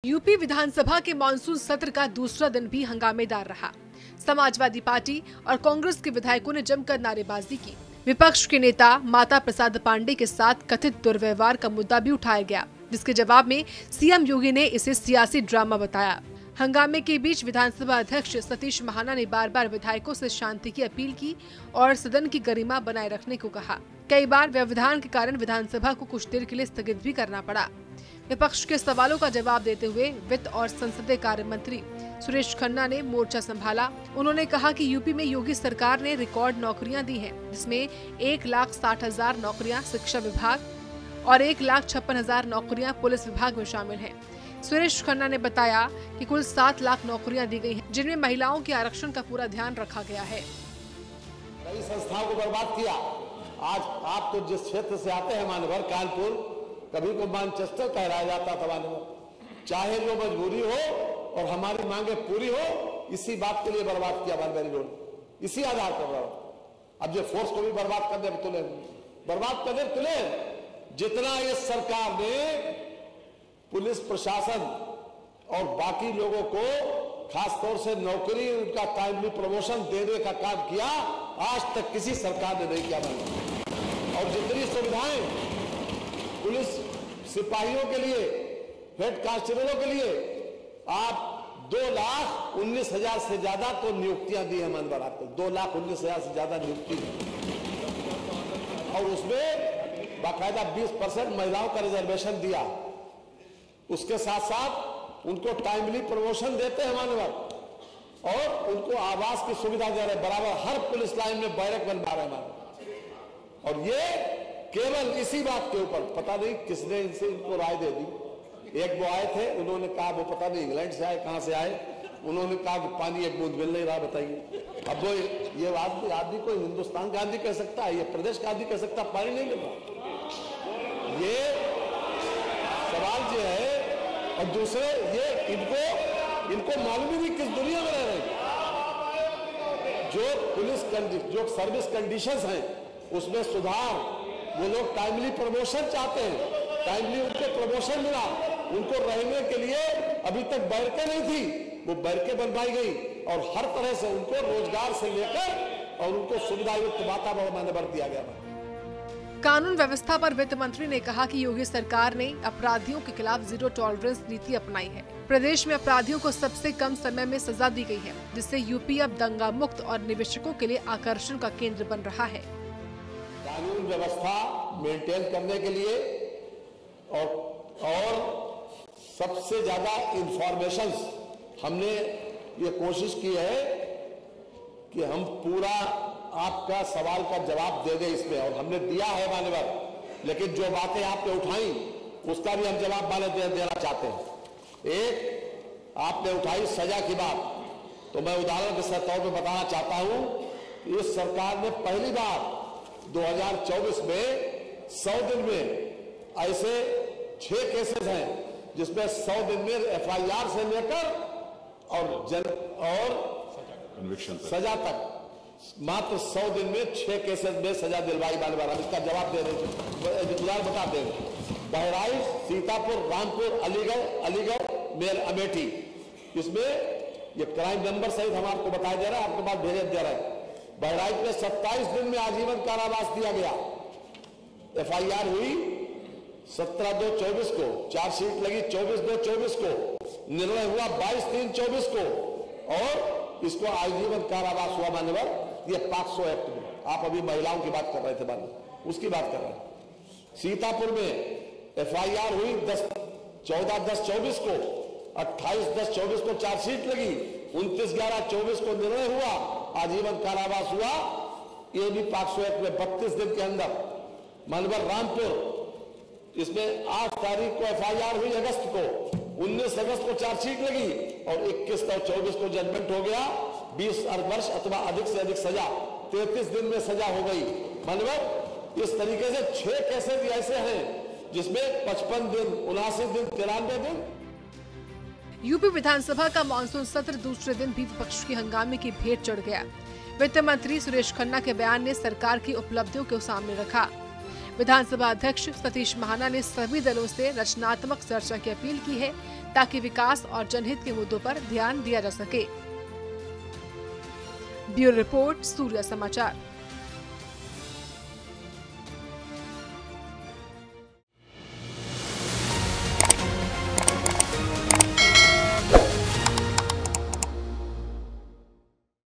UP विधानसभा के monsoon सत्र का दूसरा दिन भी हंगामेदार रहा। समाजवादी पार्टी और कांग्रेस के विधायकों ने जमकर नारेबाजी की। विपक्ष के नेता माता प्रसाद पांडे के साथ कथित दुर्व्यवहार का मुद्दा भी उठाया गया, जिसके जवाब में सीएम योगी ने इसे सियासी ड्रामा बताया। हंगामे के बीच विधानसभा अध्यक्ष सतीश महाना ने बार बार विधायकों से शांति की अपील की और सदन की गरिमा बनाए रखने को कहा। कई बार व्यवधान के कारण विधानसभा को कुछ देर के लिए स्थगित भी करना पड़ा। विपक्ष के सवालों का जवाब देते हुए वित्त और संसदीय कार्य मंत्री सुरेश खन्ना ने मोर्चा संभाला। उन्होंने कहा कि यूपी में योगी सरकार ने रिकॉर्ड नौकरियां दी हैं, जिसमें 1,60,000 नौकरियां शिक्षा विभाग और 1,56,000 नौकरियां पुलिस विभाग में शामिल हैं। सुरेश खन्ना ने बताया कि कुल 7 लाख नौकरियां दी गई हैं, जिनमें महिलाओं के आरक्षण का पूरा ध्यान रखा गया है। कई संस्थाओं को बर्बाद किया। आज आप तो जिस क्षेत्र से आते हैं मानवर कानपुर, कभी को मैनचेस्टर कहलाया जाता था मानवर। चाहे जो मजबूरी हो और हमारी मांगे पूरी हो, इसी बात के लिए बर्बाद किया मानवेरी रोड, इसी आधार पर बर्बाद। अब जो फोर्स को भी बर्बाद करने तुले, बर्बाद करने तुले। जितना इस सरकार ने पुलिस प्रशासन और बाकी लोगों को खासतौर से नौकरी, उनका टाइमली प्रमोशन देने का काम किया, आज तक किसी सरकार ने नहीं किया। और जितनी सुविधाएं पुलिस सिपाहियों के लिए, हेड कांस्टेबलों के लिए, आप 2,19,000 से ज्यादा तो नियुक्तियां दी है मनवर आपको, 2,19,000 से ज्यादा नियुक्ति, और उसमें बाकायदा 20% महिलाओं का रिजर्वेशन दिया। उसके साथ साथ उनको टाइमली प्रमोशन देते हैं मानवर, और उनको आवास की सुविधा दे रहे बराबर। हर पुलिस लाइन में बैरक बनवा रहे हैं। और ये केवल इसी बात के ऊपर, पता नहीं किसने इनको राय दे दी। एक वो आए थे, उन्होंने कहा, वो पता नहीं इंग्लैंड से आए कहां से आए, उन्होंने कहा कि पानी एक बूंद मिल नहीं रहा, बताइए। अब वो ये आदमी कोई हिंदुस्तान का आदमी कह सकता है, ये प्रदेश का आदमी कह सकता है पानी नहीं मिल रहा। ये सवाल जो है। और दूसरे ये इनको मालूम ही नहीं किस दुनिया में रह रहे। जो पुलिस जो सर्विस कंडीशंस हैं उसमें सुधार, वो लोग टाइमली प्रमोशन चाहते हैं, टाइमली उनको प्रमोशन मिला। उनको रहने के लिए अभी तक बैरकें नहीं थी, वो बैरकें बनवाई गई, और हर तरह से उनको रोजगार से लेकर और उनको सुविधायुक्त वातावरण बना दिया गया। कानून व्यवस्था पर वित्त मंत्री ने कहा कि योगी सरकार ने अपराधियों के खिलाफ जीरो टॉलरेंस नीति अपनाई है। प्रदेश में अपराधियों को सबसे कम समय में सजा दी गई है, जिससे यूपी अब दंगा मुक्त और निवेशकों के लिए आकर्षण का केंद्र बन रहा है। कानून व्यवस्था मेंटेन करने के लिए और सबसे ज्यादा इंफॉर्मेशन हमने ये कोशिश की है कि हम पूरा आपका सवाल का जवाब दे दें इसमें, और हमने दिया है मान्यवर। लेकिन जो बातें आपने उठाई उसका भी हम जवाब देना चाहते हैं। एक आपने उठाई सजा की बात, तो मैं उदाहरण के तौर पर बताना चाहता हूं कि इस सरकार ने पहली बार 2024 में 100 दिन में ऐसे 6 केसेस हैं जिसमें 100 दिन में FIR से लेकर और सजा तक मात्र 100 दिन में 6 केसेस में सजा दिलवाई मानवर। हम इसका जवाब दे रहे, उदाहरण बता देंगे। बहराइच, सीतापुर, रामपुर, अलीगढ़, अमेठी, इसमें ये क्राइम नंबर सहित हम आपको बताया जा रहा है, आपके पास भेजे जा रहा है। बहराइच में 27 दिन में आजीवन कारावास दिया गया। FIR हुई 17/2/24 को, चार्जशीट लगी 24/2/24 को, निर्णय हुआ 22/3/24 को, और इसको आजीवन कारावास हुआ मान्यवर। ये 500 एक्ट में, आप अभी महिलाओं की बात कर रहे थे मान्यवर, उसकी बात कर रहे हैं। सीतापुर में FIR हुई 14/10/24 को, 28/10/24 को चार्जशीट लगी, 29/11/24 को निर्णय हुआ, आजीवन कारावास हुआ। ये भी 500 एक्ट में 32 दिन के अंदर मानवर। रामपुर, इसमें 8 तारीख को FIR हुई अगस्त को, 19 अगस्त को चार्जशीट लगी, और 21 और 24 को जजमेंट हो गया। 20 वर्ष अथवा अधिक से अधिक सजा, 33 दिन में सजा हो गई मानवर। इस तरीके से 6 केसेस ऐसे हैं जिसमें 55 दिन, 79 दिन, 93 दिन। यूपी विधानसभा का मानसून सत्र दूसरे दिन भी विपक्ष के हंगामे की भेंट चढ़ गया। वित्त मंत्री सुरेश खन्ना के बयान ने सरकार की उपलब्धियों को सामने रखा। विधानसभा अध्यक्ष सतीश महाना ने सभी दलों से रचनात्मक चर्चा की अपील की है, ताकि विकास और जनहित के मुद्दों पर ध्यान दिया जा सके। ब्यूरो रिपोर्ट, सूर्य समाचार।